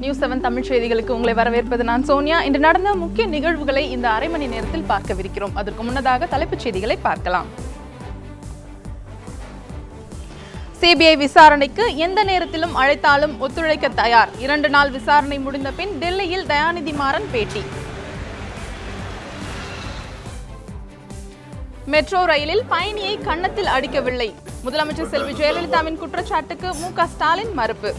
News 7 Tamil செய்திகளுக்கு உங்களை வரவேற்பது நான் சோனியா. இன்று நடந்த முக்கிய நிகழ்வுகளை இந்த அரை மணி நேரத்தில் பார்க்கவிருக்கிறோம். அதற்கு முன்னதாக தலைப்புச் செய்திகளை பார்க்கலாம். சிபிஐ விசாரணைக்கு எந்த நேரத்திலும் அழைத்தாலும் ஒத்துழைக்க தயார். 2 நாள் விசாரணை முடிந்த பின் டெல்லியில் தயாநிதி மாறன் பேட்டி. மெட்ரோ ரயிலில் பயணியை கன்னத்தில் அடிக்கவில்லை. முதலமைச்சர் செல்வி ஜெயலலிதாவின் குற்றச்சாட்டுக்கு மு.க. ஸ்டாலின் மறுப்பு.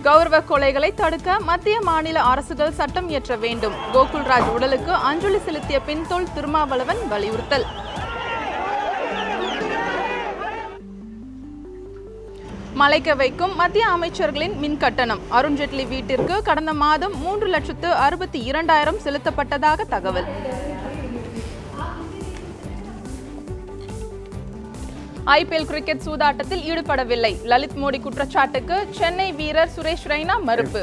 கௌரவ கொலைகளை தடுக்க மத்திய மாநில அரசுகள் சட்டம் இயற்ற வேண்டும். கோகுல்ராஜ் உடலுக்கு அஞ்சலி செலுத்திய பின் தொல் திருமாவளவன் வலியுறுத்தல். மலைக்க வைக்கும் மத்திய அமைச்சர்களின் மின் கட்டணம். அருண்ஜேட்லி வீட்டிற்கு கடந்த மாதம் 3,62,000 செலுத்தப்பட்டதாக தகவல். ஐபிஎல் கிரிக்கெட் சூதாட்டத்தில் ஈடுபடவில்லை. லலித் மோடி குற்றச்சாட்டுக்கு சென்னை வீரர் சுரேஷ் ரெய்னா மறுப்பு.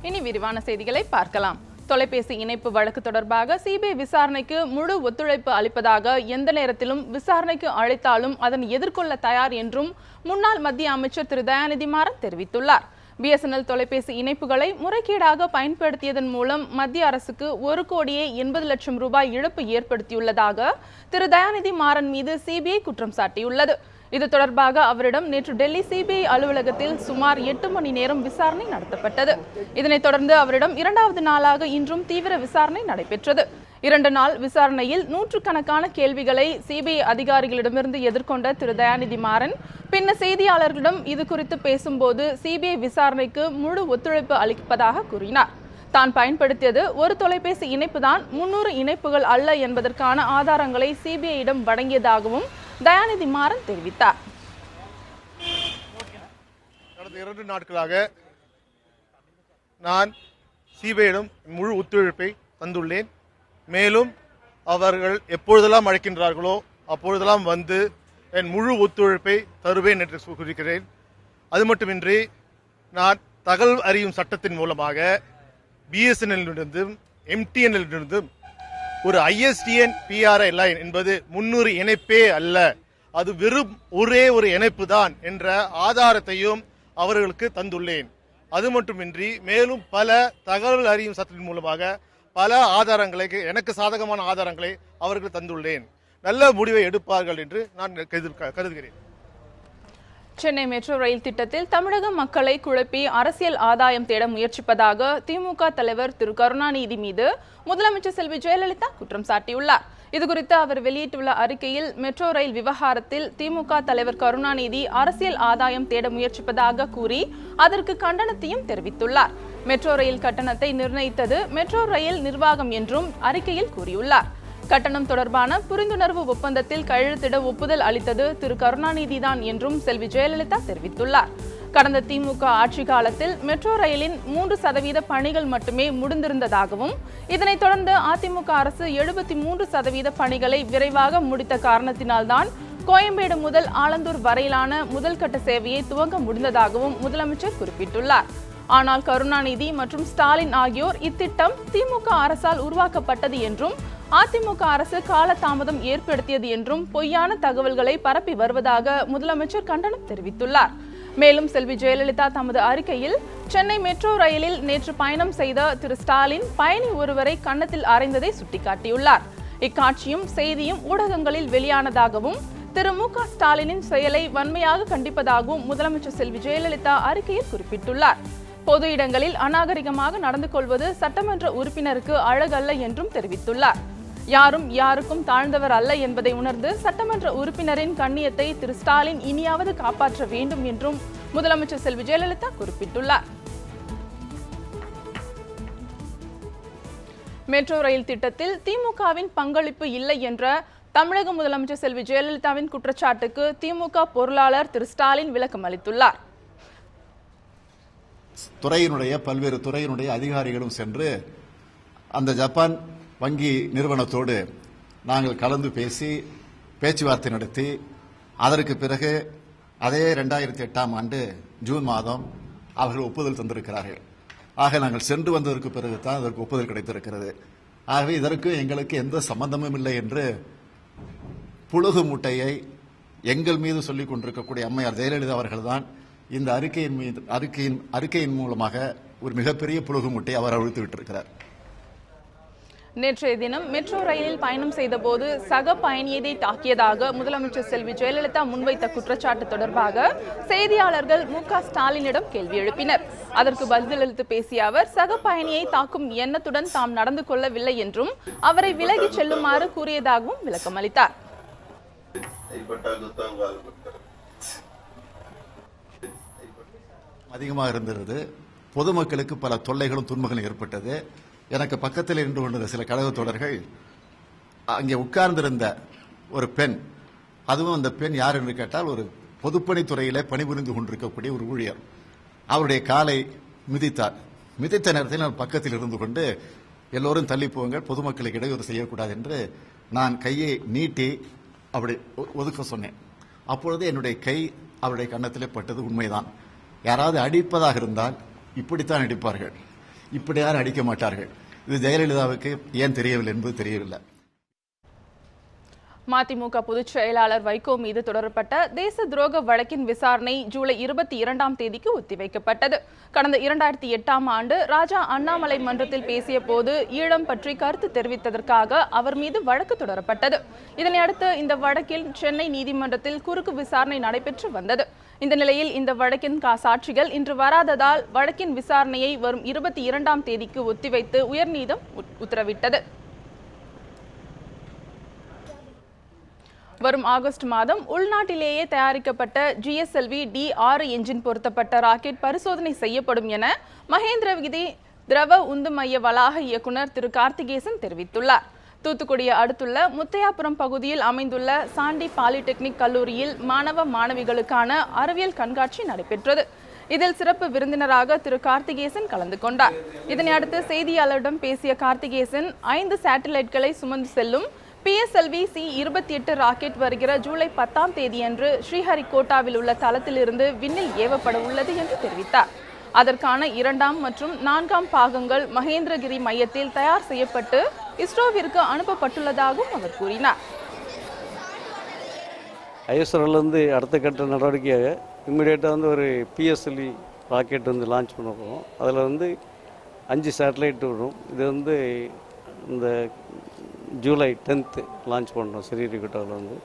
இனி விரிவான செய்திகளை பார்க்கலாம். தொலைபேசி இணைப்பு வழக்கு தொடர்பாக சிபிஐ விசாரணைக்கு முழு ஒத்துழைப்பு அளிப்பதாக, எந்த நேரத்திலும் விசாரணைக்கு அழைத்தாலும் அதனை எதிர்கொள்ள தயார் என்றும் முன்னாள் மத்திய அமைச்சர் திரு தயாநிதி மாறன் தெரிவித்துள்ளார். பிஎஸ்என்எல் தொலைபேசி இணைப்புகளை முறைகேடாக பயன்படுத்தியதன் மூலம் மத்திய அரசுக்கு 1,80,00,000 ரூபாய் இழப்பு ஏற்படுத்தியுள்ளதாக திரு தயாநிதி மாறன் மீது சிபிஐ குற்றம் சாட்டியுள்ளது. இது தொடர்பாக அவரிடம் நேற்று டெல்லி சிபிஐ அலுவலகத்தில் சுமார் 8 மணி நேரம் விசாரணை நடத்தப்பட்டது. இதனைத் தொடர்ந்து அவரிடம் 2வது நாளாக இன்றும் தீவிர விசாரணை நடைபெற்றது. 2 நாள் விசாரணையில் நூற்றுக்கணக்கான கேள்விகளை சிபிஐ அதிகாரிகளிடமிருந்து எதிர்கொண்ட திரு தயாநிதி மாறன் பின்னர் செய்தியாளர்களிடம் இது குறித்து பேசும்போது சிபிஐ விசாரணைக்கு முழு ஒத்துழைப்பு அளிப்பதாக கூறினார். தான் பயன்படுத்தியது ஒரு தொலைபேசி இணைப்பு தான், 300 இணைப்புகள் அல்ல என்பதற்கான ஆதாரங்களை சிபிஐயிடம் வழங்கியதாகவும் தயாநிதி மாறன் தெரிவித்தார். கடந்த 2 நாட்களாக நான் சிபிஐயிடம் முழு ஒத்துழைப்பை தந்துள்ளேன். மேலும் அவர்கள் எப்பொழுதெல்லாம் அழைக்கின்றார்களோ அப்பொழுதெல்லாம் வந்து என் முழு ஒத்துழைப்பை தருவேன் என்று கூறுகிறேன். அது மட்டுமின்றி நான் தகவல் அறியும் சட்டத்தின் மூலமாக பிஎஸ்என்எல்லிருந்தும் எம்டிஎன்எல்லிருந்தும் ஒரு ISDN PRI லைன் என்பது 300 இணைப்பே அல்ல, அது வெறும் ஒரே ஒரு இணைப்பு தான் என்ற ஆதாரத்தையும் அவர்களுக்கு தந்துள்ளேன். அது மட்டுமின்றி மேலும் பல தகவல் அறியும் சட்டத்தின் மூலமாக பல ஆதாரங்களை, எனக்கு சாதகமான ஆதாரங்களை அவர்கள் தந்துள்ளேன். நல்ல முடிவை எடுப்பார்கள் என்று நான் கருதுகிறேன். சென்னை மெட்ரோ ரயில் திட்டத்தில் தமிழக மக்களை குழப்பி அரசியல் ஆதாயம் தேட முயற்சிப்பதாக திமுக தலைவர் திரு கருணாநிதி மீது முதலமைச்சர் செல்வி ஜெயலலிதா குற்றம் சாட்டியுள்ளார். இதுகுறித்து அவர் வெளியிட்டுள்ள அறிக்கையில், மெட்ரோ ரயில் விவகாரத்தில் திமுக தலைவர் கருணாநிதி அரசியல் ஆதாயம் தேட முயற்சிப்பதாக கூறி அதற்கு கண்டனத்தையும் தெரிவித்துள்ளார். மெட்ரோ ரயில் கட்டணத்தை நிர்ணயித்தது மெட்ரோ ரயில் நிர்வாகம் என்றும் அறிக்கையில் கூறியுள்ளார். கட்டணம் தொடர்பான புரிந்துணர்வு ஒப்பந்தத்தில் கையெழுத்திட ஒப்புதல் அளித்தது திரு கருணாநிதி தான் என்றும் செல்வி ஜெயலலிதா தெரிவித்துள்ளார். கடந்த திமுக ஆட்சி காலத்தில் மெட்ரோ ரயிலின் 3% பணிகள் மட்டுமே முடிந்திருந்ததாகவும், இதனைத் தொடர்ந்து அதிமுக அரசு 73% பணிகளை விரைவாக முடித்த காரணத்தினால்தான் கோயம்பேடு முதல் ஆலந்தூர் வரையிலான முதல் கட்ட சேவையை துவங்க முடிந்ததாகவும் முதலமைச்சர் குறிப்பிட்டுள்ளார். ஆனால் கருணாநிதி மற்றும் ஸ்டாலின் ஆகியோர் இத்திட்டம் திமுக அரசால் உருவாக்கப்பட்டது என்றும், அதிமுக அரசு காலதாமதம் ஏற்படுத்தியது என்றும் பொய்யான தகவல்களை பரப்பி வருவதாக முதலமைச்சர் கண்டனம் தெரிவித்துள்ளார். மேலும் செல்வி ஜெயலலிதா தமது அறிக்கையில், சென்னை மெட்ரோ ரயிலில் நேற்று பயணம் செய்த திரு ஸ்டாலின் பயணி ஒருவரை கன்னத்தில் அறைந்ததை சுட்டிக்காட்டியுள்ளார். இக்காட்சியும் செய்தியும் ஊடகங்களில் வெளியானதாகவும், திரு மு.க. ஸ்டாலினின் செயலை வன்மையாக கண்டிப்பதாகவும் முதலமைச்சர் செல்வி ஜெயலலிதா அறிக்கையில் குறிப்பிட்டுள்ளார். பொது இடங்களில் அநாகரிகமாக நடந்து கொள்வது சட்டமன்ற உறுப்பினருக்கு அழகல்ல என்றும் தெரிவித்துள்ளார். யாரும் யாருக்கும் தாழ்ந்தவர் அல்ல என்பதை உணர்ந்து சட்டமன்ற உறுப்பினரின் கண்ணியத்தை திரு ஸ்டாலின் இனியாவது காப்பாற்ற வேண்டும் என்றும் முதலமைச்சர் செல்வி ஜெயலலிதா குறிப்பிட்டுள்ளார். மெட்ரோ ரயில் திட்டத்தில் திமுகவின் பங்களிப்பு இல்லை என்ற தமிழக முதலமைச்சர் செல்வி ஜெயலலிதாவின் குற்றச்சாட்டுக்கு திமுக பொருளாளர் திரு ஸ்டாலின் விளக்கம் அளித்துள்ளார். பல்வேறு துறையினுடைய அதிகாரிகளும் சென்று அந்த ஜப்பான் வங்கி நிறுவனத்தோடு நாங்கள் கலந்து பேசி பேச்சுவார்த்தை நடத்தி, அதற்கு பிறகு அதே 2008ஆம் ஆண்டு ஜூன் மாதம் அவர்கள் ஒப்புதல் தந்திருக்கிறார்கள். ஆக நாங்கள் சென்று வந்ததற்கு பிறகுதான் அதற்கு ஒப்புதல் கிடைத்திருக்கிறது. ஆகவே இதற்கு எங்களுக்கு எந்த சம்பந்தமும் இல்லை என்று புழுகு முட்டையை எங்கள் மீது சொல்லிக் கொண்டிருக்கக்கூடிய அம்மையார் ஜெயலலிதா அவர்கள்தான் இந்த அறிக்கையின் மூலமாக ஒரு மிகப்பெரிய புழுகு முட்டையை அவர் அவிழ்த்து விட்டிருக்கிறார். நேற்றைய தினம் மெட்ரோ ரயிலில் பயணம் செய்தபோது சக பயணியதை தாக்கியதாக முதலமைச்சர் செல்வி ஜெயலலிதா முன்வைத்த குற்றச்சாட்டு தொடர்பாக செய்தியாளர்கள் மு.க.ஸ்டாலினிடம் கேள்வி எழுப்பினர். அதற்கு பதிலளித்து பேசிய அவர் சக பயணியை தாக்கும் எண்ணத்துடன் தாம் நடந்து கொள்ளவில்லை என்றும் அவரை விலகிச் செல்லுமாறு கூறியதாகவும் விளக்கமளித்தார். அதிகமாக இருந்தது. பொதுமக்களுக்கு பல தொல்லைகளும் துன்பங்களும் ஏற்பட்டது. எனக்கு பக்கத்தில் நின்று கொண்டிருந்த சில கழக தோழர்கள் அங்கே உட்கார்ந்திருந்த ஒரு பெண், அதுவும் அந்த பெண் யார் என்று கேட்டால் ஒரு பொதுப்பணித்துறையிலே பணிபுரிந்து கொண்டிருக்கக்கூடிய ஒரு ஊழியர், அவருடைய காலை மிதித்தார். மிதித்த நேரத்தில் நான் பக்கத்தில் இருந்து கொண்டு எல்லோரும் தள்ளி போங்கள், பொதுமக்களுக்கு இடையூறு செய்யக்கூடாது என்று நான் கையை நீட்டி அப்படி ஒதுக்க சொன்னேன். அப்பொழுது என்னுடைய கை அவருடைய கன்னத்திலே பட்டது உண்மைதான். யாராவது அடிப்பதாக இருந்தால் இப்படித்தான் அடிப்பார்கள், இப்படி யாரும் அடிக்க மாட்டார்கள். இது ஜெயலலிதாவுக்கு ஏன் தெரியவில்லை என்பது தெரியவில்லை. மதிமுக பொதுச் செயலாளர் வைகோ மீது தொடரப்பட்ட தேச துரோக வழக்கின் விசாரணை ஜூலை 22ஆம் தேதிக்கு ஒத்திவைக்கப்பட்டது. கடந்த 2008ஆம் ஆண்டு ராஜா அண்ணாமலை மன்றத்தில் பேசிய போது ஈழம் பற்றி கருத்து தெரிவித்ததற்காக அவர் மீது வழக்கு தொடரப்பட்டது. இதனையடுத்து இந்த வழக்கில் சென்னை நீதிமன்றத்தில் குறுக்கு விசாரணை நடைபெற்று வந்தது. இந்த நிலையில் இந்த வழக்கின் சாட்சிகள் இன்று வராததால் வழக்கின் விசாரணையை வரும் 22ஆம் தேதிக்கு ஒத்திவைத்து உயர்நீதிமன்றம் உத்தரவிட்டது. வரும் ஆகஸ்ட் மாதம் உள்நாட்டிலேயே தயாரிக்கப்பட்ட GSLV D6 என்ஜின் பொருத்தப்பட்ட ராக்கெட் பரிசோதனை செய்யப்படும் என மகேந்திரகிரி திரவ உந்து மைய வளாக இயக்குநர் திரு கார்த்திகேசன் தெரிவித்துள்ளார். தூத்துக்குடியை அடுத்துள்ள முத்தையாபுரம் பகுதியில் அமைந்துள்ள சாண்டி பாலிடெக்னிக் கல்லூரியில் மாணவ மாணவிகளுக்கான அறிவியல் கண்காட்சி நடைபெற்றது. இதில் சிறப்பு விருந்தினராக திரு கார்த்திகேசன் கலந்து கொண்டார். இதனையடுத்து செய்தியாளரிடம் பேசிய கார்த்திகேசன் 5 சேட்டலைட்களை சுமந்து செல்லும் PSLV C-28 ராக்கெட் வருகிற ஜூலை 10ஆம் தேதியன்று ஸ்ரீஹரிகோட்டாவில் உள்ள தளத்திலிருந்து விண்ணில் ஏவப்பட உள்ளது என்று தெரிவித்தார். அதற்கான 2ஆம் மற்றும் 4ஆம் பாகங்கள் மகேந்திரகிரி மையத்தில் தயார் செய்யப்பட்டு இஸ்ரோவிற்கு அனுப்பப்பட்டுள்ளதாகவும் அவர் கூறினார். ஐஎஸ்ஆர்லேருந்து அடுத்த கட்ட நடவடிக்கையாக இம்மிடியேட்டாக ஒரு PSLV ராக்கெட் லான்ச் பண்ண போகிறோம். அதில் 5 சேட்டலைட் வரும். இது இந்த ஜூலை 10th லான்ச் பண்ணுறோம் ஸ்ரீஹரிகோட்டாவில்.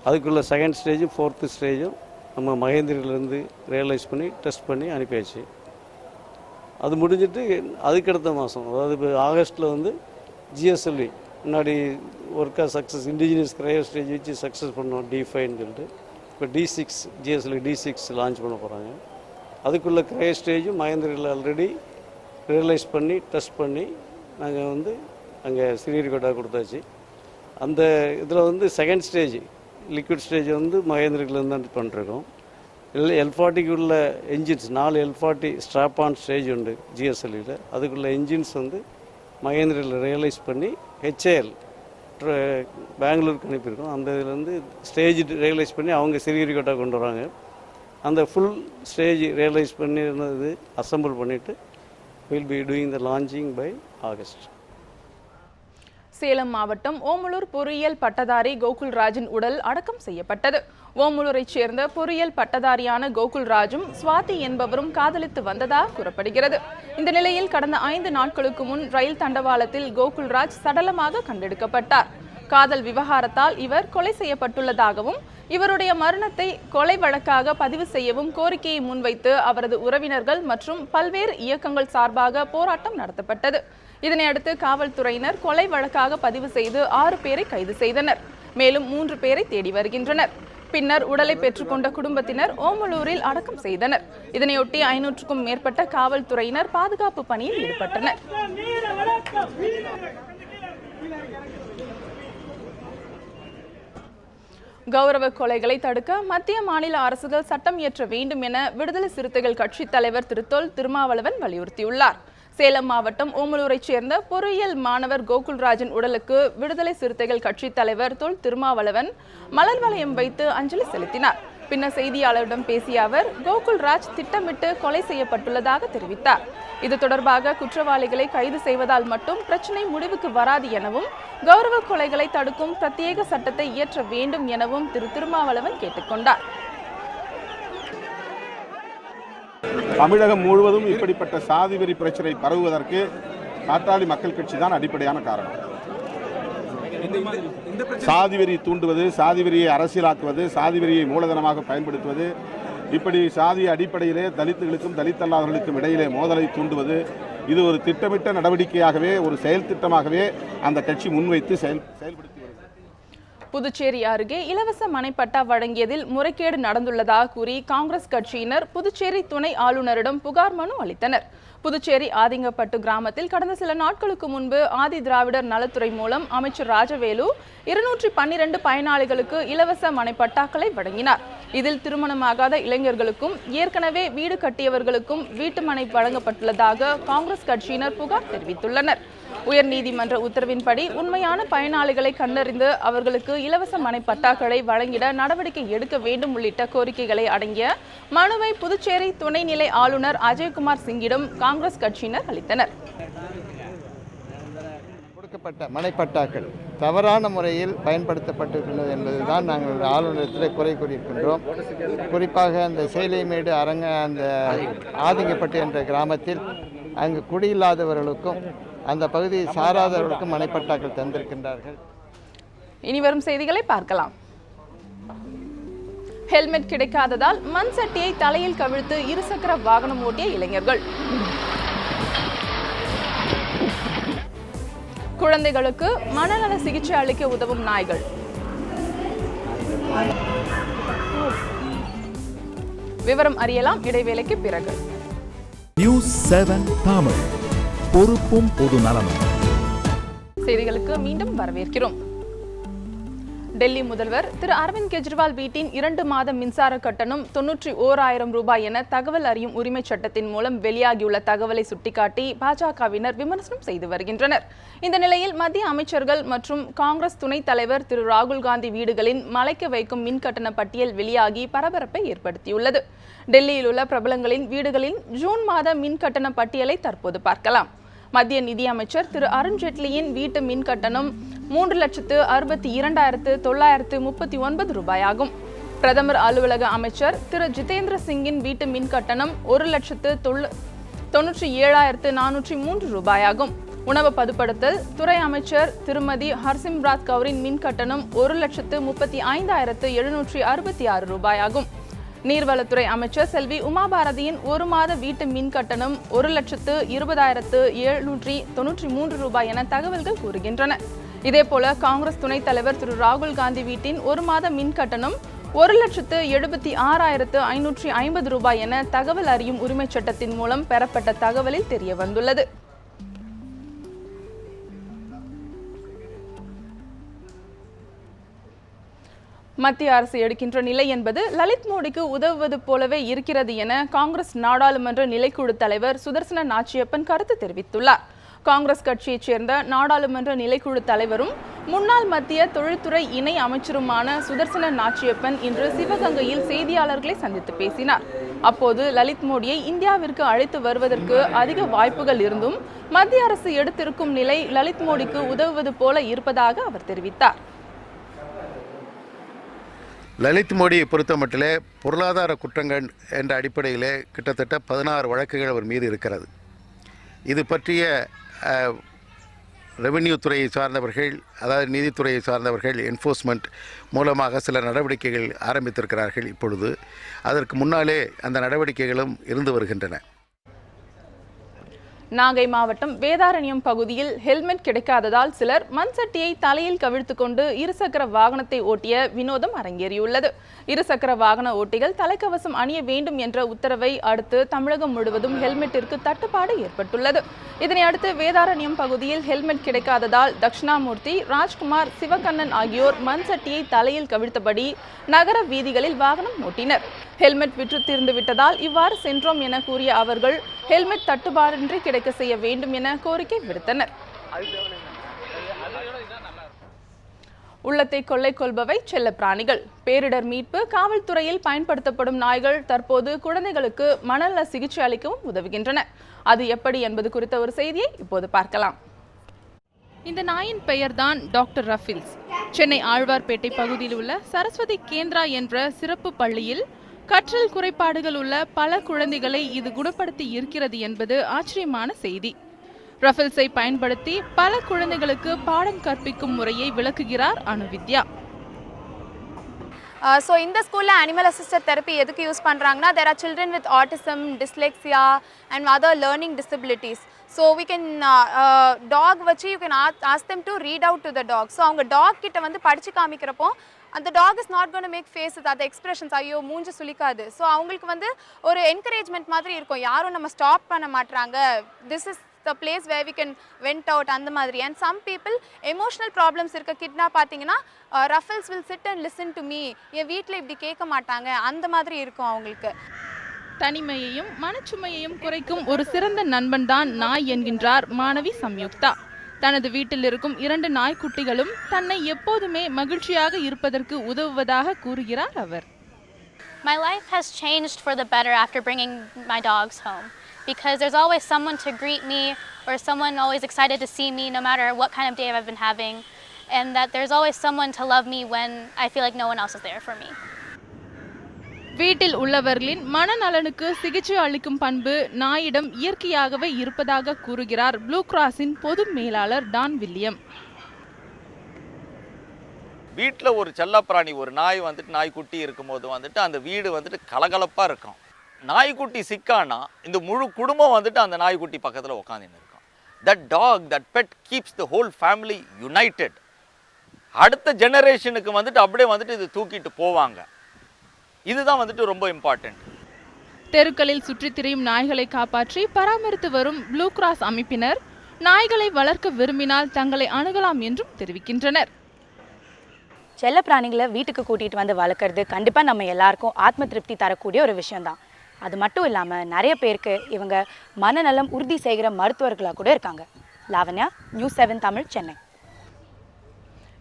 அதுக்குள்ள செகண்ட் ஸ்டேஜும் 4th ஸ்டேஜும் நம்ம மகேந்திரிலேருந்து ரியலைஸ் பண்ணி டெஸ்ட் பண்ணி அனுப்பியாச்சு. அது முடிஞ்சிட்டு அதுக்கடுத்த மாதம், அதாவது இப்போ ஆகஸ்ட்டில் GSLV முன்னாடி ஒர்க்காக சக்ஸஸ் இண்டிஜினியஸ் கிரையோ ஸ்டேஜ் வச்சு சக்ஸஸ் பண்ணோம் D5ன்னு சொல்லிட்டு. இப்போ D6 GSLV D6 லான்ச் பண்ண போகிறாங்க. அதுக்குள்ளே கிரையோ ஸ்டேஜும் மகேந்திரியில் ஆல்ரெடி ரியலைஸ் பண்ணி டெஸ்ட் பண்ணி நாங்கள் அங்கே ஸ்ரீஹரிகோட்டா கொடுத்தாச்சு. அந்த இதில் செகண்ட் ஸ்டேஜ் லிக்விட் ஸ்டேஜ் மகேந்திரிலேருந்து பண்ணிருக்கோம். L40க்கு உள்ள engines 4 L40 strap on stage உண்டு GSLVயில். அதுக்குள்ள என்ஜின்ஸ் மகேந்திரியில் ரியலைஸ் பண்ணி HAL பெங்களூருக்கு அனுப்பியிருக்கோம். அந்த இதில் ஸ்டேஜ் ரியலைஸ் பண்ணி அவங்க ஸ்ரீஹரிகோட்டா கொண்டு வராங்க. அந்த ஃபுல் ஸ்டேஜ் ரியலைஸ் பண்ணியிருந்தது அசம்பிள் பண்ணிவிட்டு will be doing the launching by August. Salem மாவட்டம் ஓமலூர் பொறியியல் பட்டதாரி கோகுல்ராஜின் உடல் அடக்கம் செய்யப்பட்டது. ஓமலூரைச் சேர்ந்த பொறியியல் பட்டதாரியான கோகுல்ராஜும் சுவாதி என்பவரும் காதலித்து வந்ததாக கூறப்படுகிறது. இந்த நிலையில் கடந்த 5 நாட்களுக்கு முன் ரயில் தண்டவாளத்தில் கோகுல்ராஜ் சடலமாக கண்டெடுக்கப்பட்டார். காதல் விவகாரத்தால் இவர் கொலை செய்யப்பட்டுள்ளதாகவும் இவருடைய மரணத்தை கொலை வழக்காக பதிவு செய்யவும் கோரிக்கையை முன்வைத்து அவரது உறவினர்கள் மற்றும் பல்வேறு இயக்கங்கள் சார்பாக போராட்டம் நடத்தப்பட்டது. இதனையடுத்து காவல்துறையினர் கொலை வழக்காக பதிவு செய்து 6 பேரை கைது செய்தனர். மேலும் 3 பேரை தேடி வருகின்றனர். பின்னர் உடலை பெற்றுக்கொண்ட குடும்பத்தினர் ஓமலூரில் அடக்கம் செய்தனர். இதனையொட்டி 500க்கும் மேற்பட்ட காவல்துறையினர் பாதுகாப்பு பணியில் ஈடுபட்டனர். கௌரவ கொலைகளை தடுக்க மத்திய மாநில அரசுகள் சட்டம் இயற்ற வேண்டும் என விடுதலை சிறுத்தைகள் கட்சித் தலைவர் திரு தொல் திருமாவளவன் வலியுறுத்தியுள்ளார். சேலம் மாவட்டம் ஓமலூரைச் சேர்ந்த பொறியியல் மாணவர் கோகுல்ராஜின் உடலுக்கு விடுதலை சிறுத்தைகள் கட்சித் தலைவர் தொல் திருமாவளவன் மலர் வளையம் வைத்து அஞ்சலி செலுத்தினார். பின்னர் செய்தியாளரிடம் பேசிய அவர் கோகுல் ராஜ் திட்டமிட்டு கொலை செய்யப்பட்டுள்ளதாக தெரிவித்தார். இது தொடர்பாக குற்றவாளிகளை கைது செய்வதால் மட்டும் பிரச்சினை முடிவுக்கு வராது எனவும் கௌரவ கொலைகளை தடுக்கும் பிரத்யேக சட்டத்தை இயற்ற வேண்டும் எனவும் திரு திருமாவளவன் கேட்டுக்கொண்டார். தமிழகம் முழுவதும் இப்படிப்பட்ட சாதி வெறி பிரச்சனை பரவுவதற்கு பாட்டாளி மக்கள் கட்சி தான் அடிப்படையான காரணம். சாதி வெறி தூண்டுவது, சாதி வெறியை அரசியலாக்குவது, சாதி வெறியை மூலதனமாக பயன்படுத்துவது, இப்படி சாதி அடிப்படையிலே தலித்துகளுக்கும் தலித்தல்லாதவர்களுக்கும் இடையிலே மோதலை தூண்டுவது, இது ஒரு திட்டமிட்ட நடவடிக்கையாகவே, ஒரு செயல் திட்டமாகவே அந்த கட்சி முன்வைத்து செயல்படுத்தி வருகிறது. புதுச்சேரி அருகே இலவச மனைப்பட்டா வழங்கியதில் முறைகேடு நடந்துள்ளதாக கூறி காங்கிரஸ் கட்சியினர் புதுச்சேரி துணை ஆளுநரிடம் புகார் மனு அளித்தனர். புதுச்சேரி ஆதிங்கப்பட்டு கிராமத்தில் கடந்த சில நாட்களுக்கு முன்பு ஆதி திராவிடர் நலத்துறை மூலம் அமைச்சர் ராஜவேலு 212 பயனாளிகளுக்கு இலவச மனைப்பட்டாக்களை வழங்கினார். இதில் திருமணமாகாத இளைஞர்களுக்கும் ஏற்கனவே வீடு கட்டியவர்களுக்கும் வீட்டு மனை வழங்கப்பட்டுள்ளதாக காங்கிரஸ் கட்சியினர் புகார் தெரிவித்துள்ளனர். உயர்நீதிமன்ற உத்தரவின்படி உண்மையான பயனாளிகளை கண்டறிந்து அவர்களுக்கு இலவச மனைப்பட்டாக்களை வழங்கிட நடவடிக்கை எடுக்க வேண்டும் உள்ளிட்ட கோரிக்கைகளை அடங்கிய மனுவை புதுச்சேரி துணைநிலை ஆளுநர் அஜய்குமார் சிங்கிடம் காங்கிரஸ் கட்சியினர் அளித்தனர். கொடுக்கப்பட்ட மனைப்பட்டாக்கள் தவறான முறையில் பயன்படுத்தப்பட்டிருக்கிறது என்பதுதான் நாங்கள் ஆளுநரத்தில் குறை கூறியிருக்கின்றோம். குறிப்பாக அந்த சேலைமேடு அந்த ஆதிங்கப்பட்டு என்ற கிராமத்தில் அங்கு குடியில்லாதவர்களுக்கும் அந்த பகுதியை சாராதவர்களுக்கும் மனைப்பட்டாக்கள் தந்திருக்கின்றார்கள். இனி வரும் செய்திகளை பார்க்கலாம். ஹெல்மெட் கிடைக்காததால் மண் சட்டியை தலையில் கவிழ்த்து இருசக்கர வாகனம் ஓட்டிய இளைஞர்கள். குழந்தைகளுக்கு மனநல சிகிச்சை அளிக்க உதவும் நாய்கள். விவரம் அறியலாம் இடைவேளைக்கு பிறகு. நியூஸ் 7 தமிழ், பொறுப்பும் பொது நலமும். செய்திகளுக்கு மீண்டும் வரவேற்கிறோம். டெல்லி முதல்வர் திரு அரவிந்த் கெஜ்ரிவால் வீட்டின் 2 மாத மின்சார கட்டணம் 91,000 ரூபாய் என தகவல் அறியும் உரிமை சட்டத்தின் மூலம் வெளியாகியுள்ள தகவலை சுட்டிக்காட்டி பாஜகவினர் விமர்சனம் செய்து வருகின்றனர். இந்த நிலையில் மத்திய அமைச்சர்கள் மற்றும் காங்கிரஸ் துணைத் தலைவர் திரு ராகுல் காந்தி வீடுகளின் மலைக்க வைக்கும் மின் கட்டண பட்டியல் வெளியாகி பரபரப்பை ஏற்படுத்தியுள்ளது. டெல்லியில் உள்ள பிரபலங்களின் வீடுகளின் ஜூன் மாத மின் கட்டண பட்டியலை தற்போது பார்க்கலாம். மத்திய நிதியமைச்சர் திரு அருண்ஜேட்லியின் வீட்டு மின் கட்டணம் 3,62,939 ரூபாயாகும். பிரதமர் அலுவலக அமைச்சர் திரு ஜிதேந்திர சிங்கின் வீட்டு மின் கட்டணம் 1,97,403 ரூபாயாகும். உணவு பதுப்படுத்தல் துறை அமைச்சர் திருமதி ஹர்சிம்ராத் கௌரின் மின் கட்டணம் 1,35,766 ரூபாயாகும். நீர்வளத்துறை அமைச்சர் செல்வி உமாபாரதியின் 1 மாத வீட்டு மின் கட்டணம் 1,20,793 ரூபாய் என தகவல்கள் கூறுகின்றன. இதேபோல காங்கிரஸ் துணைத் தலைவர் திரு ராகுல் காந்தி வீட்டின் 1 மாத மின் கட்டணம் 1,76,550 ரூபாய் என தகவல் அறியும் உரிமை சட்டத்தின் மூலம் பெறப்பட்ட தகவலில் தெரிய வந்துள்ளது. மத்திய அரசு எடுக்கின்ற நிலை என்பது லலித் மோடிக்கு உதவுவது போலவே இருக்கிறது என காங்கிரஸ் நாடாளுமன்ற நிலைக்குழு தலைவர் சுதர்சன நாச்சியப்பன் கருத்து தெரிவித்துள்ளார். காங்கிரஸ் கட்சியைச் சேர்ந்த நாடாளுமன்ற நிலைக்குழு தலைவரும் முன்னாள் மத்திய தொழில்துறை இணை அமைச்சருமான சுதர்சன நாச்சியப்பன் இன்று சிவகங்கையில் செய்தியாளர்களை சந்தித்து பேசினார். அப்போது லலித் மோடியை இந்தியாவிற்கு அழைத்து வருவதற்கு அதிக வாய்ப்புகள் இருந்தும் மத்திய அரசு எடுத்திருக்கும் நிலை லலித் மோடிக்கு உதவுவது போல இருப்பதாக அவர் தெரிவித்தார். லலித் மோடியை பொறுத்த மட்டிலே பொருளாதார குற்றங்கள் என்ற அடிப்படையிலே கிட்டத்தட்ட 16 வழக்குகள் அவர் மீது இருக்கிறது. இது பற்றிய ரெவென்யூ துறையை சார்ந்தவர்கள், அதாவது நீதித்துறையை சார்ந்தவர்கள் என்ஃபோர்ஸ்மெண்ட் மூலமாக சில நடவடிக்கைகள் ஆரம்பித்திருக்கிறார்கள். இப்பொழுது அதற்கு முன்னாலே அந்த நடவடிக்கைகளும் இருந்து வருகின்றன. நாகை மாவட்டம் வேதாரண்யம் பகுதியில் ஹெல்மெட் கிடைக்காததால் சிலர் மண் சட்டியை தலையில் கவிழ்த்து கொண்டு இருசக்கர வாகனத்தை ஓட்டிய வினோதம் அரங்கேறியுள்ளது. இருசக்கர வாகன ஓட்டிகள் தலைக்கவசம் அணிய வேண்டும் என்ற உத்தரவை அடுத்து தமிழகம் முழுவதும் ஹெல்மெட்டிற்கு தட்டுப்பாடு ஏற்பட்டுள்ளது. இதனை அடுத்து வேதாரண்யம் பகுதியில் ஹெல்மெட் கிடைக்காததால் தட்சிணாமூர்த்தி, ராஜ்குமார், சிவகண்ணன் ஆகியோர் மண் சட்டியை தலையில் கவிழ்த்தபடி நகர வீதிகளில் வாகனம் ஓட்டினர். ஹெல்மெட் விற்று தீர்ந்து விட்டதால் இவ்வாறு சென்றோம் என கூறிய அவர்கள் ஹெல்மெட் தட்டுப்பாடின்றி கிடைக்க செய்ய வேண்டும் என கோரிக்கை விடுத்தனர். உள்ளத்தை கொள்ளை கொள்பவை செல்ல பிராணிகள். பேரிடர் மீட்பு காவல்துறையில் பயன்படுத்தப்படும் நாய்கள் தற்போது குழந்தைகளுக்கு மனநல சிகிச்சை அளிக்கவும் உதவுகின்றன. அது எப்படி என்பது குறித்த ஒரு செய்தியை இப்போது பார்க்கலாம். இந்த நாயின் பெயர்தான் டாக்டர் ரஃபில்ஸ். சென்னை ஆழ்வார்பேட்டை பகுதியில் உள்ள சரஸ்வதி கேந்திரா என்ற சிறப்பு பள்ளியில் கற்றல் குறைபாடுகள் உள்ள பல குழந்தைகளை இது குணப்படுத்தி இருக்கிறது என்பது ஆச்சரியமான செய்தி. ரஃபில்ஸை பயன்படுத்தி பல குழந்தைகளுக்கு பாடம் கற்பிக்கும் முறையை விளக்குகிறார் அனுவித்யா. ஸோ இந்த ஸ்கூலில் அனிமல் அசிஸ்டட் தெரப்பி எதுக்கு யூஸ் பண்ணுறாங்கன்னா, there are children with autism, dyslexia and other learning disabilities. So we can dog வச்சு you can ask them to read out to the dog. So அவங்க டாக் கிட்ட வந்து படித்து காமிக்கிறப்போ அந்த dog is not gonna make faces, அது expressions, ஐயோ மூஞ்சி சுளிக்காது. ஸோ அவங்களுக்கு வந்து ஒரு என்கரேஜ்மெண்ட் மாதிரி இருக்கும், யாரும் நம்ம ஸ்டாப் பண்ண மாட்டாங்க, this is the place where we can vent out அந்த மாதிரி. And some people emotional problems இருக்க கிட்னா பார்த்தீங்கன்னா ரஃபில்ஸ் will sit and listen to me, என் வீட்டில் இப்படி கேட்க மாட்டாங்க, அந்த மாதிரி இருக்கும் அவங்களுக்கு. தனிமையையும் மனச்சுமையையும் குறைக்கும் ஒரு சிறந்த நண்பன் தான் நாய் என்கின்றார் மாணவி சம்யுக்தா. தனது வீட்டில் இருக்கும் 2 நாய்க்குட்டிகளும் தன்னை எப்போதுமே மகிழ்ச்சியாக இருப்பதற்கு உதவுவதாக கூறுகிறார் அவர். My life has changed for the better after bringing my dogs home, because there's always someone to greet me or someone always excited to see me no matter what kind of day I've been having, and that there's always someone to love me when I feel like no one else is there for me. வீட்டில் உள்ளவர்களின் மனநலனுக்கு சிகிச்சை அளிக்கும் பண்பு நாயிடம் இயற்கையாகவே இருப்பதாக கூறுகிறார் blue கிராஸின் பொது மேலாளர் டான் வில்லியம். வீட்டில் ஒரு செல்லப்பிராணி, ஒரு நாய் வந்துட்டு நாய்க்குட்டி இருக்கும்போது வந்துட்டு அந்த வீடு வந்துட்டு கலகலப்பாக இருக்கும். நாய்க்குட்டி சிக்கானா இந்த முழு குடும்பம் வந்துட்டு அந்த நாய்க்குட்டி பக்கத்தில் உட்காந்துன்னு இருக்கும். That dog, that pet keeps the whole family united. அடுத்த ஜெனரேஷனுக்கு வந்துட்டு அப்படியே வந்துட்டு இது தூக்கிட்டு போவாங்க. இதுதான் வந்துட்டு ரொம்ப இம்பார்ட்டன்ட். தெருக்களில் சுற்றித் திரியும் நாய்களை காப்பாற்றி பராமரித்து வரும் ப்ளூ கிராஸ் அமைப்பினர் நாய்களை வளர்க்க விரும்பினால் தங்களை அணுகலாம் என்றும் தெரிவிக்கின்றனர். செல்ல பிராணிகளை வீட்டுக்கு கூட்டிகிட்டு வந்து வளர்க்குறது கண்டிப்பாக நம்ம எல்லாருக்கும் ஆத்ம திருப்தி தரக்கூடிய ஒரு விஷயம்தான். அது மட்டும் இல்லாமல் நிறைய பேருக்கு இவங்க மனநலம் உறுதி செய்கிற மருத்துவர்களாக கூட இருக்காங்க. லாவண்யா, நியூஸ் 7 தமிழ், சென்னை.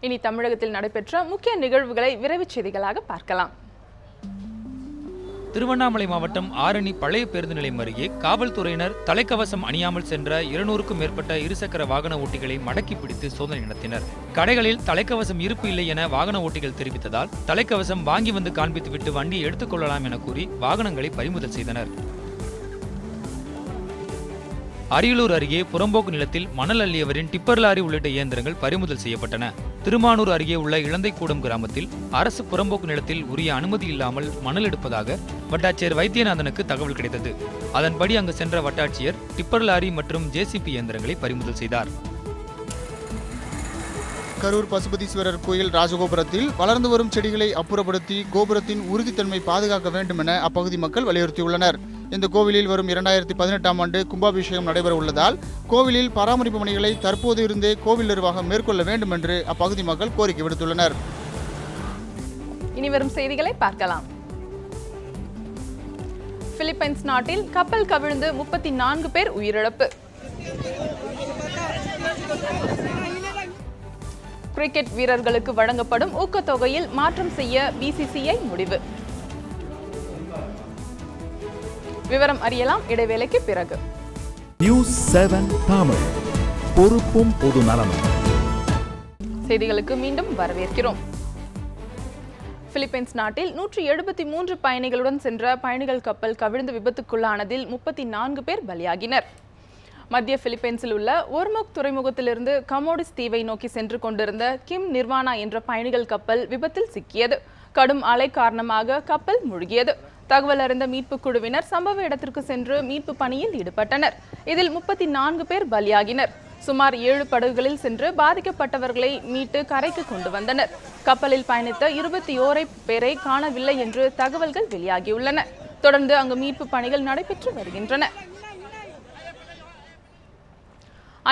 இனி தமிழகத்தில் நடைபெற்ற முக்கிய நிகழ்வுகளை விரைவுச் செய்திகளாக பார்க்கலாம். திருவண்ணாமலை மாவட்டம் ஆரணி பழைய பேருந்து நிலையம் அருகே காவல்துறையினர் தலைக்கவசம் அணியாமல் சென்ற 200க்கும் மேற்பட்ட இருசக்கர வாகன ஓட்டிகளை மடக்கி பிடித்து சோதனை நடத்தினர். கடைகளில் தலைக்கவசம் இருப்பு இல்லை என வாகன ஓட்டிகள் தெரிவித்ததால் தலைக்கவசம் வாங்கி வந்து காண்பித்துவிட்டு வண்டியை எடுத்துக்கொள்ளலாம் என கூறி வாகனங்களை பறிமுதல் செய்தனர். அரியலூர் அருகே புறம்போக்கு நிலத்தில் மணல் அள்ளியவரின் டிப்பர் லாரி உள்ளிட்ட இயந்திரங்கள் பறிமுதல் செய்யப்பட்டன. திருமானூர் அருகே உள்ள இளந்தைக்கூடம் கிராமத்தில் அரசு புறம்போக்கு நிலத்தில் உரிய அனுமதி இல்லாமல் மணல் எடுப்பதாக வட்டாட்சியர் வைத்தியநாதனுக்கு தகவல் கிடைத்தது. அதன்படி அங்கு சென்ற வட்டாட்சியர் டிப்பர் லாரி மற்றும் ஜேசிபி இயந்திரங்களை பறிமுதல் செய்தார். கரூர் பசுபதீஸ்வரர் கோயில் ராஜகோபுரத்தில் வளர்ந்து வரும் செடிகளை அப்புறப்படுத்தி கோபுரத்தின் உறுதித்தன்மை பாதுகாக்க வேண்டும் என அப்பகுதி மக்கள் வலியுறுத்தியுள்ளனர். இந்த கோவிலில் வரும் 2018ஆம் ஆண்டு கும்பாபிஷேகம் நடைபெற உள்ளதால் கோவிலில் பராமரிப்பு பணிகளை தற்போது இருந்தே கோவில் நிர்வாகம் மேற்கொள்ள வேண்டும் என்று அப்பகுதி மக்கள் கோரிக்கை விடுத்துள்ளனர். இனி வரும் செய்திகளை பார்க்கலாம். பிலிப்பைன்ஸ் நாட்டில் கப்பல் கவிழ்ந்து 34 பேர் உயிரிழப்பு. கிரிக்கெட் வீரர்களுக்கு வழங்கப்படும் ஊக்கத்தொகையில் மாற்றம் செய்ய பிசிசிஐ முடிவு. விவரம் அறியலாம் இடைவேளைக்கு பிறகு. நியூஸ் 7 தமிழ், பொறுப்பும் பொது நலமும். செய்திகளுக்கு மீண்டும் வரவேற்கிறோம். பிலிப்பைன்ஸ் நாட்டில் 173 பயணிகளுடன் சென்ற பயணிகள் கப்பல் கவிழ்ந்து விபத்துக்குள்ளானதில் 34 பேர் பலியாகினர். மத்திய பிலிப்பைன்ஸில் உள்ள ஒர்முக் துறைமுகத்திலிருந்து கமோடிஸ் தீவை நோக்கி சென்று கொண்டிருந்த கிம் நிர்வாணா என்ற பயணிகள் கப்பல் விபத்தில் சிக்கியது. கடும் அலை காரணமாக கப்பல் மூழ்கியது. தகவல் அறிந்த மீட்பு குழுவினர் சம்பவ இடத்திற்கு சென்று மீட்பு பணியில் ஈடுபட்டனர். இதில் 34 பேர் பலியாகினர். சுமார் 7 படகுகளில் சென்று பாதிக்கப்பட்டவர்களை மீட்டு கரைக்கு கொண்டு வந்தனர். கப்பலில் பயணித்த 21 பேரை காணவில்லை என்று தகவல்கள் வெளியாகியுள்ளன. தொடர்ந்து அங்கு மீட்பு பணிகள் நடைபெற்று வருகின்றன.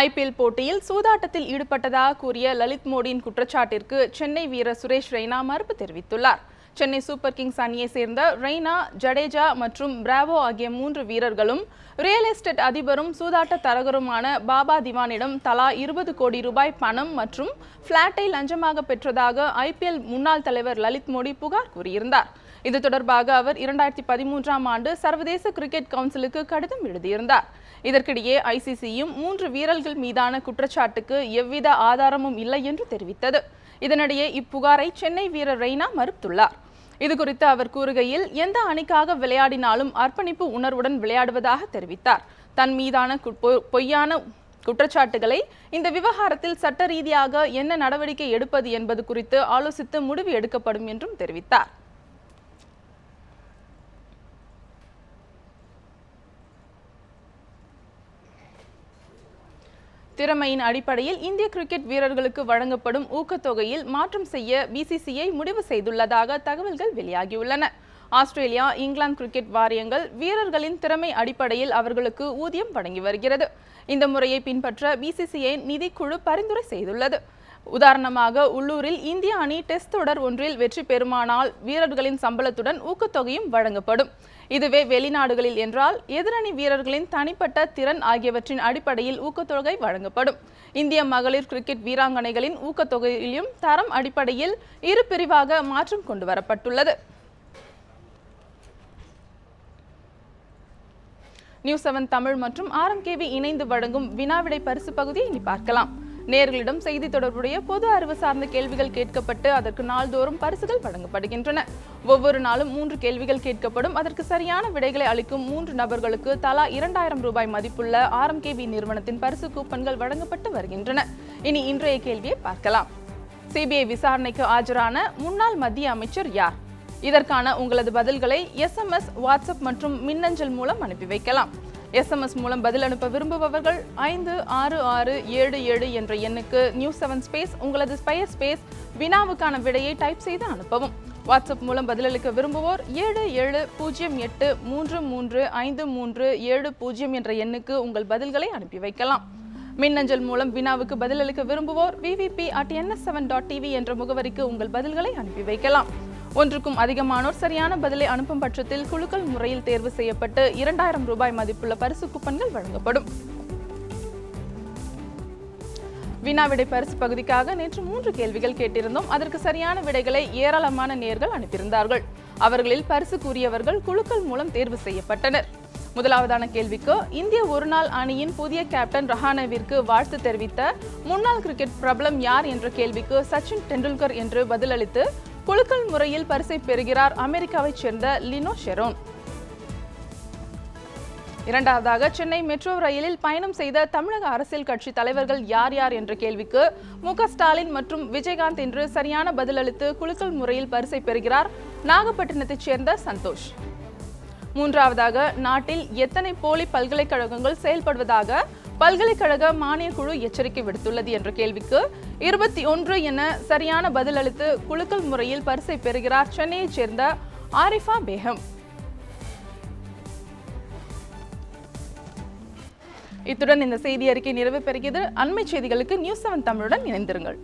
ஐபிஎல் போட்டியில் சூதாட்டத்தில் ஈடுபட்டதாக கூறிய லலித் மோடியின் குற்றச்சாட்டிற்கு சென்னை வீரர் சுரேஷ் ரெய்னா மறுப்பு தெரிவித்துள்ளார். சென்னை சூப்பர் கிங்ஸ் அணியை சேர்ந்த ரெய்னா, ஜடேஜா மற்றும் பிராவோ ஆகிய 3 வீரர்களும் ரியல் எஸ்டேட் அதிபரும் சூதாட்ட தரகருமான பாபா திவானிடம் தலா 20 கோடி ரூபாய் பணம் மற்றும் பிளாட்டை லஞ்சமாக பெற்றதாக IPL முன்னாள் தலைவர் லலித் மோடி புகார் கூறியிருந்தார். இது தொடர்பாக அவர் 2013ஆம் ஆண்டு சர்வதேச கிரிக்கெட் கவுன்சிலுக்கு கடிதம் எழுதியிருந்தார். இதற்கிடையே ICCயும் 3 வீரர்கள் மீதான குற்றச்சாட்டுக்கு எவ்வித ஆதாரமும் இல்லை என்று தெரிவித்தது. இதனிடையே இப்புகாரை சென்னை வீரர் ரெய்னா மறுத்துள்ளார். இதுகுறித்து அவர் கூறுகையில், எந்த அணிக்காக விளையாடினாலும் அர்ப்பணிப்பு உணர்வுடன் விளையாடுவதாக தெரிவித்தார். தன் மீதான பொய்யான குற்றச்சாட்டுகளை இந்த விவகாரத்தில் சட்ட ரீதியாக என்ன நடவடிக்கை எடுப்பது என்பது குறித்து ஆலோசித்து முடிவு எடுக்கப்படும் என்றும் தெரிவித்தார். திறமையின் அடிப்படையில் இந்திய கிரிக்கெட் வீரர்களுக்கு வழங்கப்படும் ஊக்கத்தொகையில் மாற்றம் செய்ய BCCI முடிவு செய்துள்ளதாக தகவல்கள் வெளியாகியுள்ளன. ஆஸ்திரேலியா, இங்கிலாந்து கிரிக்கெட் வாரியங்கள் வீரர்களின் திறமை அடிப்படையில் அவர்களுக்கு ஊதியம் வழங்கி வருகிறது. இந்த முறையை பின்பற்ற BCCI நிதிக்குழு பரிந்துரை செய்துள்ளது. உதாரணமாக, உள்ளூரில் இந்திய அணி டெஸ்ட் தொடர் ஒன்றில் வெற்றி பெறுமானால் வீரர்களின் சம்பளத்துடன் ஊக்கத்தொகையும் வழங்கப்படும். இதுவே வெளிநாடுகளில் என்றால் எதிரணி வீரர்களின் தனிப்பட்ட திறன் ஆகியவற்றின் அடிப்படையில் ஊக்கத்தொகை வழங்கப்படும். இந்திய மகளிர் கிரிக்கெட் வீராங்கனைகளின் ஊக்கத்தொகையிலும் தரம் அடிப்படையில் 2 பிரிவாக மாற்றம் கொண்டு வரப்பட்டுள்ளது. நியூஸ் 7 தமிழ் மற்றும் RMKV இணைந்து வழங்கும் வினாவிடை பரிசு பகுதியை இனி பார்க்கலாம். நேயர்களிடம் செய்தி தொடர்புடைய பொது அறிவு சார்ந்த கேள்விகள் கேட்கப்பட்டு அதற்கு நாள்தோறும் பரிசுகள் வழங்கப்படுகின்றன. ஒவ்வொரு நாளும் 3 கேள்விகள் கேட்கப்படும். அதற்கு சரியான விடைகளை அளிக்கும் 3 நபர்களுக்கு தலா 2000 ரூபாய் மதிப்புள்ள RMKV நிறுவனத்தின் பரிசு கூப்பன்கள் வழங்கப்பட்டு வருகின்றன. இனி இன்றைய கேள்வியை பார்க்கலாம். CBI விசாரணைக்கு ஆஜரான முன்னாள் மத்திய அமைச்சர் யார்? இதற்கான உங்களது பதில்களை SMS, வாட்ஸ்அப் மற்றும் மின்னஞ்சல் மூலம் அனுப்பி வைக்கலாம். SMS மூலம் பதில் அனுப்ப விரும்புபவர்கள் 5667 என்ற எண்ணுக்கு News7 ஸ்பேஸ் உங்களது ஸ்பெயர் ஸ்பேஸ் வினாவுக்கான விடையை டைப் செய்து அனுப்பவும். வாட்ஸ்அப் மூலம் பதிலளிக்க விரும்புவோர் 7708335370 என்ற எண்ணுக்கு உங்கள் பதில்களை அனுப்பி வைக்கலாம். மின்னஞ்சல் மூலம் வினாவுக்கு பதிலளிக்க விரும்புவோர் vvp@ns7.tv என்ற முகவரிக்கு உங்கள் பதில்களை அனுப்பி வைக்கலாம். ஒன்றுக்கும் அதிகமானோர் சரியான பதிலை அனுப்பும் பட்சத்தில் குலுக்கல் முறையில் தேர்வு செய்யப்பட்டு 2000 ரூபாய் மதிப்புள்ள பரிசு கூப்பன்கள் வழங்கப்படும். வினாவிடை பரிசு பகுதிக்காக நேற்று 3 கேள்விகள் கேட்டிருந்தோம். அதற்கு சரியான விடைகளை ஏராளமான நேயர்கள் அனுப்பியிருந்தார்கள். அவர்களில் பரிசு கூறியவர்கள் குலுக்கல் மூலம் தேர்வு செய்யப்பட்டனர். முதலாவதான கேள்விக்கு, இந்திய ஒருநாள் அணியின் புதிய கேப்டன் ரஹானேவிற்கு வாழ்த்து தெரிவித்த முன்னாள் கிரிக்கெட் பிரபலம் யார் என்ற கேள்விக்கு சச்சின் டெண்டுல்கர் என்று பதிலளித்து குலுக்கல் முறையில் பரிசை பெறுகிறார் அமெரிக்காவைச் சேர்ந்த லினோ ஷெரோன். இரண்டாவதாக, சென்னை மெட்ரோ ரயிலில் பயணம் செய்த தமிழக அரசியல் கட்சி தலைவர்கள் யார் யார் என்ற கேள்விக்கு MK ஸ்டாலின் மற்றும் விஜயகாந்த் என்று சரியான பதிலளித்து குலுக்கல் முறையில் பரிசை பெறுகிறார் நாகப்பட்டினத்தைச் சேர்ந்த சந்தோஷ். மூன்றாவதாக, நாட்டில் எத்தனை போலி பல்கலைக்கழகங்கள் செயல்படுவதாக பல்கலைக்கழக மானியக் குழு எச்சரிக்கை விடுத்துள்ளது என்ற கேள்விக்கு 21 என சரியான பதிலளித்து குலுக்கல் முறையில் பரிசை பெறுகிறார் சென்னையைச் சேர்ந்த ஆரிஃபா பேகம். இத்துடன் இந்த செய்தி அறிக்கை நிறைவு பெறுகிறது. அண்மை செய்திகளுக்கு News7 தமிழுடன் இணைந்திருங்கள்.